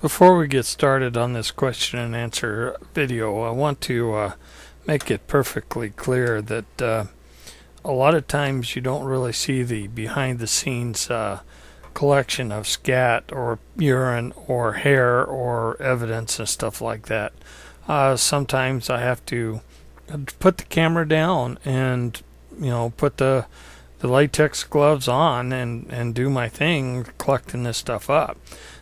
Before we get started on this question and answer video, I want to make it perfectly clear that a lot of times you don't really see the behind the scenes collection of scat or urine or hair or evidence and stuff like that. Sometimes I have to put the camera down and put the latex gloves on and do my thing collecting this stuff up.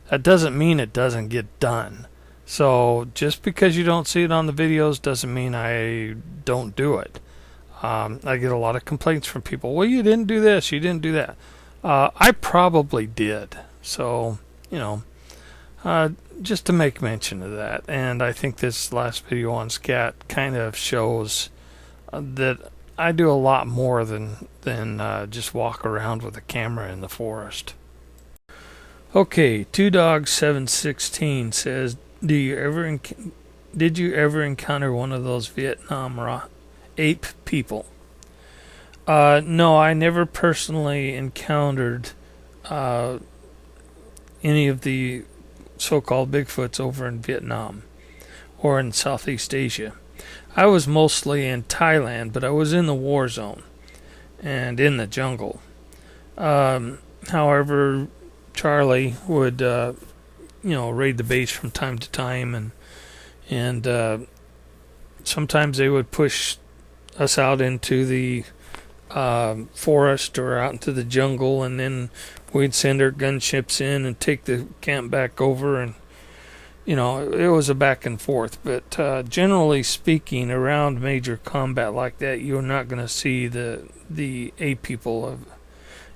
That doesn't mean it doesn't get done. So just because you don't see it on the videos doesn't mean I don't do it. I get a lot of complaints from people. Well, you didn't do this, you didn't do that. I probably did. So, just to make mention of that. And I think this last video on scat kind of shows that I do a lot more than just walk around with a camera in the forest. Okay, 2Dog716 says, did you ever encounter one of those Vietnam ape people? No, I never personally encountered any of the so-called Bigfoots over in Vietnam or in Southeast Asia. I was mostly in Thailand, but I was in the war zone and in the jungle. However, Charlie would, raid the base from time to time, and sometimes they would push us out into the forest or out into the jungle, and then we'd send our gunships in and take the camp back over, and it was a back and forth. But generally speaking, around major combat like that, you're not going to see the ape people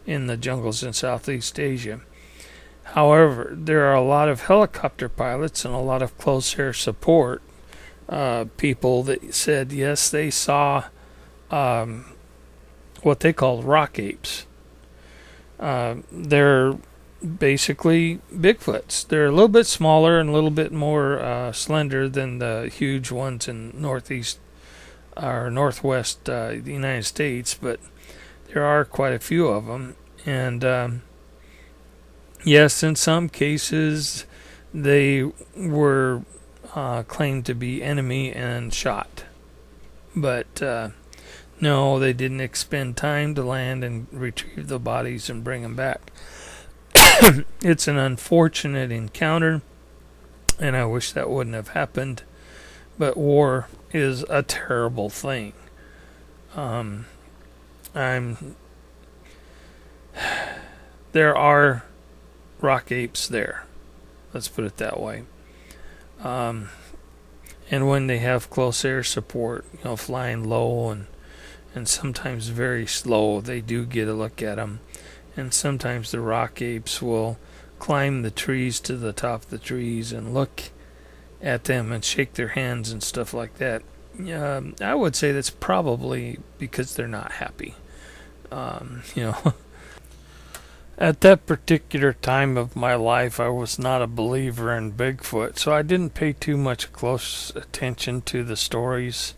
in the jungles in Southeast Asia. However, there are a lot of helicopter pilots and a lot of close air support people that said yes, they saw what they call rock apes. They're basically Bigfoots. They're a little bit smaller and a little bit more slender than the huge ones in northeast or northwest the United States, but there are quite a few of them. And yes, in some cases they were claimed to be enemy and shot. But no, they didn't expend time to land and retrieve the bodies and bring them back. It's an unfortunate encounter, and I wish that wouldn't have happened. But war is a terrible thing. There are rock apes there. Let's put it that way. And when they have close air support, flying low and sometimes very slow, they do get a look at them. And sometimes the rock apes will climb the trees to the top of the trees and look at them and shake their hands and stuff like that. I would say that's probably because they're not happy. At that particular time of my life, I was not a believer in Bigfoot, so I didn't pay too much close attention to the stories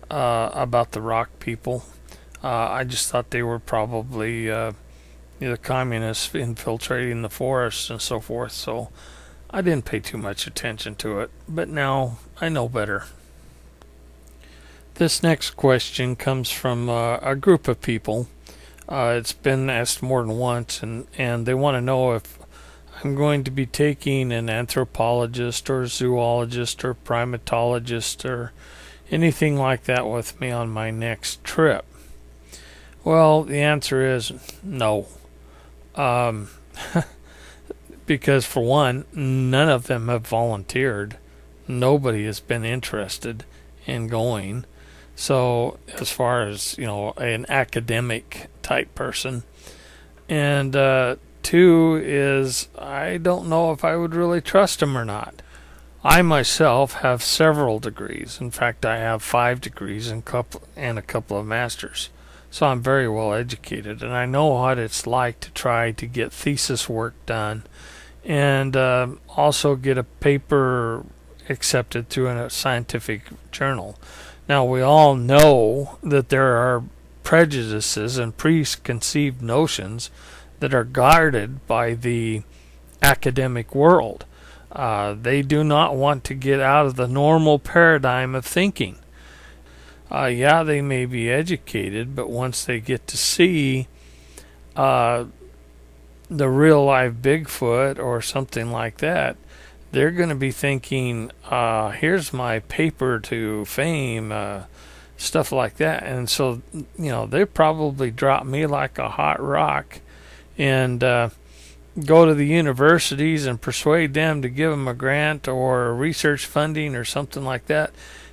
about the rock people. I just thought they were probably the communists infiltrating the forests and so forth, so I didn't pay too much attention to it. But now I know better. This next question comes from a group of people. It's been asked more than once, and they want to know if I'm going to be taking an anthropologist or zoologist or primatologist or anything like that with me on my next trip. Well, the answer is no. Because for one, none of them have volunteered. Nobody has been interested in going. So as far as, an academic type person. And two is I don't know if I would really trust them or not. I myself have several degrees. In fact, I have 5 degrees and a couple of masters. So I'm very well educated, and I know what it's like to try to get thesis work done and also get a paper accepted through a scientific journal. Now, we all know that there are prejudices and preconceived notions that are guarded by the academic world. They do not want to get out of the normal paradigm of thinking. Yeah, they may be educated, but once they get to see the real life Bigfoot or something like that, they're going to be thinking, here's my paper to fame, stuff like that. And so, they probably drop me like a hot rock and go to the universities and persuade them to give them a grant or research funding or something like that.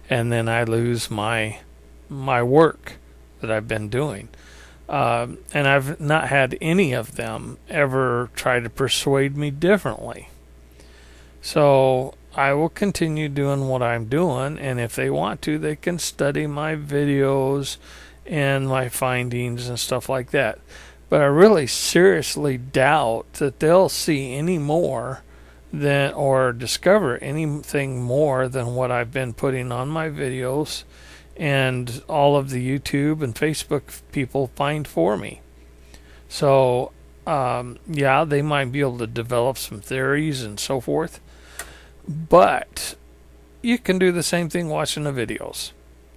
And then I lose my work that I've been doing. And I've not had any of them ever try to persuade me differently. So I will continue doing what I'm doing, and if they want to, they can study my videos and my findings and stuff like that. But I really seriously doubt that they'll see any more than, or discover anything more than what I've been putting on my videos and all of the YouTube and Facebook people find for me. So, yeah, they might be able to develop some theories and so forth, but you can do the same thing watching the videos,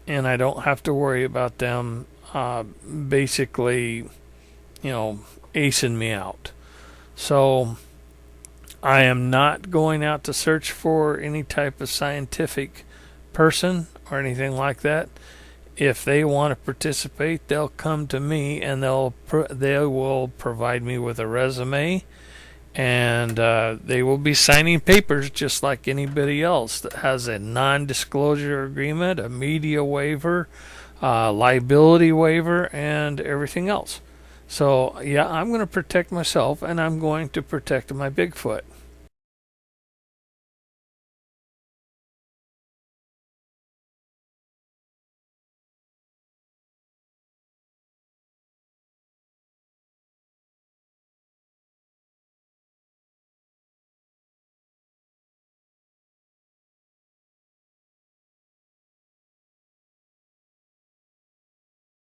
and I don't have to worry about them basically, acing me out. So I am not going out to search for any type of scientific person or anything like that. If they want to participate, they'll come to me, and they will provide me with a resume, and they will be signing papers just like anybody else that has a non-disclosure agreement, a media waiver, liability waiver, and everything else. So yeah, I'm going to protect myself, and I'm going to protect my Bigfoot.